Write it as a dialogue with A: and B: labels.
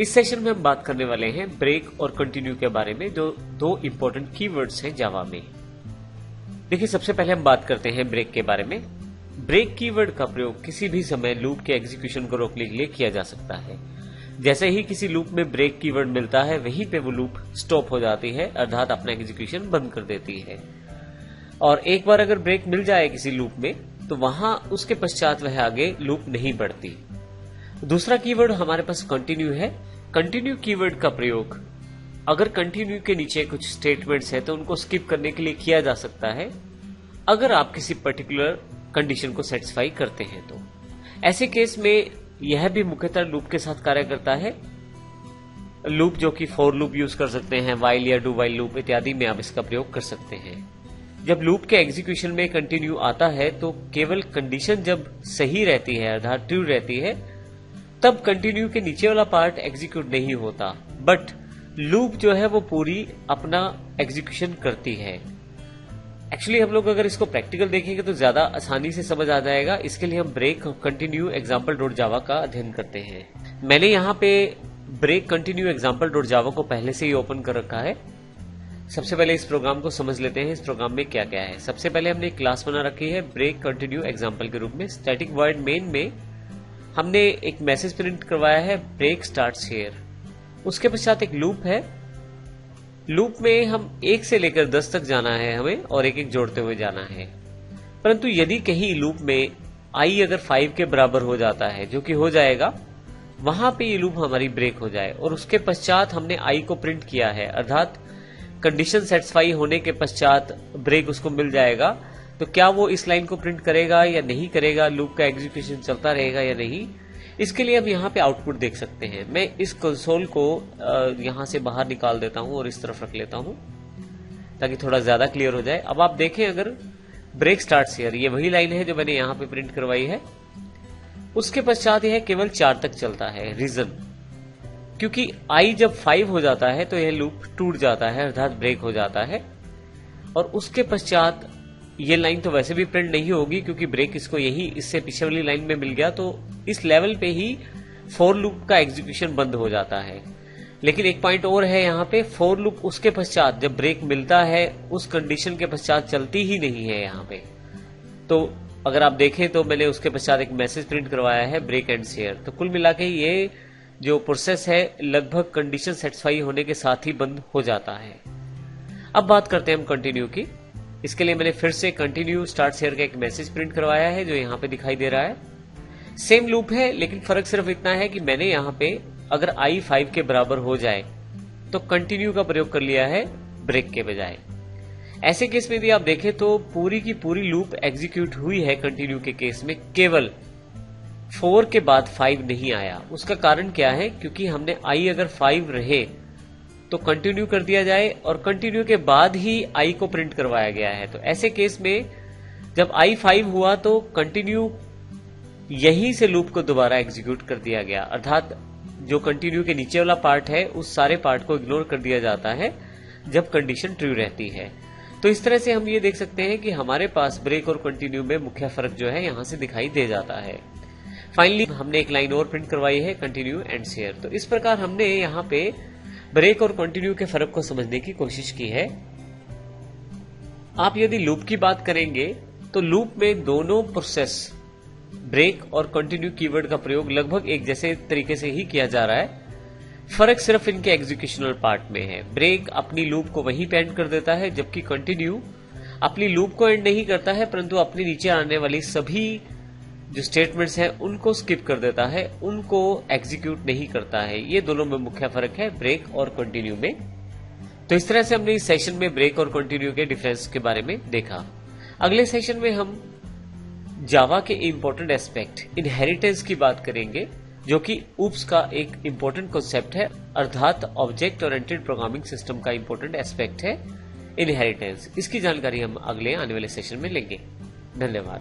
A: इस सेशन में हम बात करने वाले हैं ब्रेक और कंटिन्यू के बारे में, जो दो इंपॉर्टेंट कीवर्ड्स हैं जावा में। देखिए, सबसे पहले हम बात करते हैं ब्रेक के बारे में। ब्रेक कीवर्ड का प्रयोग किसी भी समय लूप के एग्जीक्यूशन को रोकने के लिए किया जा सकता है। जैसे ही किसी लूप में ब्रेक कीवर्ड मिलता है, वहीं पे वो लूप स्टॉप हो जाती है, अर्थात अपना एग्जीक्यूशन बंद कर देती है। और एक बार अगर ब्रेक मिल जाए किसी लूप में, तो वहां उसके पश्चात वह आगे लूप नहीं बढ़ती। दूसरा कीवर्ड हमारे पास कंटिन्यू है। कंटिन्यू कीवर्ड का प्रयोग अगर कंटिन्यू के नीचे कुछ स्टेटमेंट्स हैं तो उनको स्किप करने के लिए किया जा सकता है, अगर आप किसी पर्टिकुलर कंडीशन को सेटिस्फाई करते हैं तो। ऐसे केस में यह भी मुख्यतः लूप के साथ कार्य करता है। लूप जो कि फॉर लूप यूज कर सकते हैं, वाइल या डू वाइल लूप इत्यादि में आप इसका प्रयोग कर सकते हैं। जब लूप के एग्जीक्यूशन में कंटिन्यू आता है तो केवल कंडीशन जब सही रहती है, अर्थात ट्रू रहती है, तब कंटिन्यू के नीचे वाला पार्ट एग्जीक्यूट नहीं होता, बट लूप जो है वो पूरी अपना एग्जीक्यूशन करती है। एक्चुअली हम लोग अगर इसको प्रैक्टिकल देखेंगे तो ज्यादा आसानी से समझ आ जाएगा। इसके लिए हम ब्रेक कंटिन्यू example.java का अध्ययन करते हैं। मैंने यहाँ पे ब्रेक कंटिन्यू example.java को पहले से ही ओपन कर रखा है। सबसे पहले इस प्रोग्राम को समझ लेते हैं, इस प्रोग्राम में क्या क्या है। सबसे पहले हमने एक क्लास बना रखी है ब्रेक कंटिन्यू एग्जाम्पल के रूप में। स्टैटिक वॉइड मेन में हमने एक मैसेज प्रिंट करवाया है, ब्रेक स्टार्ट्स हियर। उसके पश्चात एक लूप है। लूप में हम 1 से लेकर 10 तक जाना है हमें, और एक एक जोड़ते हुए जाना है। परंतु यदि कहीं लूप में i अगर 5 के बराबर हो जाता है, जो कि हो जाएगा, वहां पे ये लूप हमारी ब्रेक हो जाए और उसके पश्चात हमने i को प्रिंट किया है, अर्थात कंडीशन सेटिस्फाई होने के पश्चात ब्रेक उसको मिल जाएगा, तो क्या वो इस लाइन को प्रिंट करेगा या नहीं करेगा, लूप का एग्जीक्यूशन चलता रहेगा या नहीं, इसके लिए हम यहाँ पे आउटपुट देख सकते हैं। मैं इस कंसोल को यहाँ से बाहर निकाल देता हूँ और इस तरफ रख लेता हूँ ताकि थोड़ा ज्यादा क्लियर हो जाए। अब आप देखें, अगर ब्रेक स्टार्ट्स हियर, ये वही लाइन है जो मैंने यहाँ पे प्रिंट करवाई है। उसके पश्चात यह केवल 4 तक चलता है। रीजन, क्योंकि i जब 5 हो जाता है तो यह लूप टूट जाता है, अर्थात ब्रेक हो जाता है। और उसके पश्चात ये लाइन तो वैसे भी प्रिंट नहीं होगी, क्योंकि ब्रेक इसको यही इससे पीछे वाली लाइन में मिल गया, तो इस लेवल पे ही फॉर लूप का एग्जीक्यूशन बंद हो जाता है। लेकिन एक पॉइंट और है यहाँ पे, फॉर लूप उसके पश्चात जब ब्रेक मिलता है उस कंडीशन के पश्चात चलती ही नहीं है यहाँ पे। तो अगर आप देखें तो मैंने उसके पश्चात एक मैसेज प्रिंट करवाया है, ब्रेक एंड्स हियर। तो कुल मिला के ये जो प्रोसेस है लगभग कंडीशन सेटिस्फाई होने के साथ ही बंद हो जाता है। अब बात करते हैं हम कंटिन्यू की। इसके लिए मैंने फिर से कंटिन्यू स्टार्ट्स हियर का एक मैसेज प्रिंट करवाया है, जो यहाँ पे दिखाई दे रहा है। सेम लूप है, लेकिन फर्क सिर्फ इतना है कि मैंने यहाँ पे अगर i 5 के बराबर हो जाए तो कंटिन्यू का प्रयोग कर लिया है ब्रेक के बजाय। ऐसे केस में यदि आप देखें तो पूरी की पूरी लूप एग्जीक्यूट हुई है कंटिन्यू के केस में, केवल 4 के बाद 5 नहीं आया। उसका कारण क्या है, क्योंकि हमने i अगर 5 रहे तो कंटिन्यू कर दिया जाए और कंटिन्यू के बाद ही i को प्रिंट करवाया गया है। तो ऐसे केस में जब i 5 हुआ तो कंटिन्यू यहीं से लूप को दोबारा एग्जीक्यूट कर दिया गया, अर्थात जो कंटिन्यू के नीचे वाला पार्ट है उस सारे पार्ट को इग्नोर कर दिया जाता है जब कंडीशन ट्रू रहती है। तो इस तरह से हम ये देख सकते हैं कि हमारे पास ब्रेक और कंटिन्यू में मुख्य फर्क जो है यहां से दिखाई दे जाता है। फाइनली हमने एक लाइन और प्रिंट करवाई है, कंटिन्यू एंड्स हियर। तो इस प्रकार हमने यहाँ पे ब्रेक और कंटिन्यू के फर्क को समझने की कोशिश की है। आप यदि लूप की बात करेंगे तो लूप में दोनों प्रोसेस ब्रेक और कंटिन्यू कीवर्ड का प्रयोग लगभग एक जैसे तरीके से ही किया जा रहा है। फर्क सिर्फ इनके एग्जीक्यूशनल पार्ट में है। ब्रेक अपनी लूप को वहीं पे एंड कर देता है, जबकि कंटिन्यू अपनी लूप को एंड नहीं करता है, परंतु अपनी नीचे आने वाली सभी जो स्टेटमेंट्स हैं उनको स्किप कर देता है, उनको एग्जीक्यूट नहीं करता है। ये दोनों में मुख्य फर्क है ब्रेक और कंटिन्यू में। तो इस तरह से हमने इस सेशन में ब्रेक और कंटिन्यू के डिफरेंस के बारे में देखा। अगले सेशन में हम जावा के इंपॉर्टेंट एस्पेक्ट इनहेरिटेंस की बात करेंगे, जो कि ऊप्स का एक इंपॉर्टेंट कॉन्सेप्ट है, अर्थात ऑब्जेक्ट ओरिएंटेड प्रोग्रामिंग सिस्टम का इंपॉर्टेंट एस्पेक्ट है इनहेरिटेंस। इसकी जानकारी हम अगले आने वाले सेशन में लेंगे। धन्यवाद।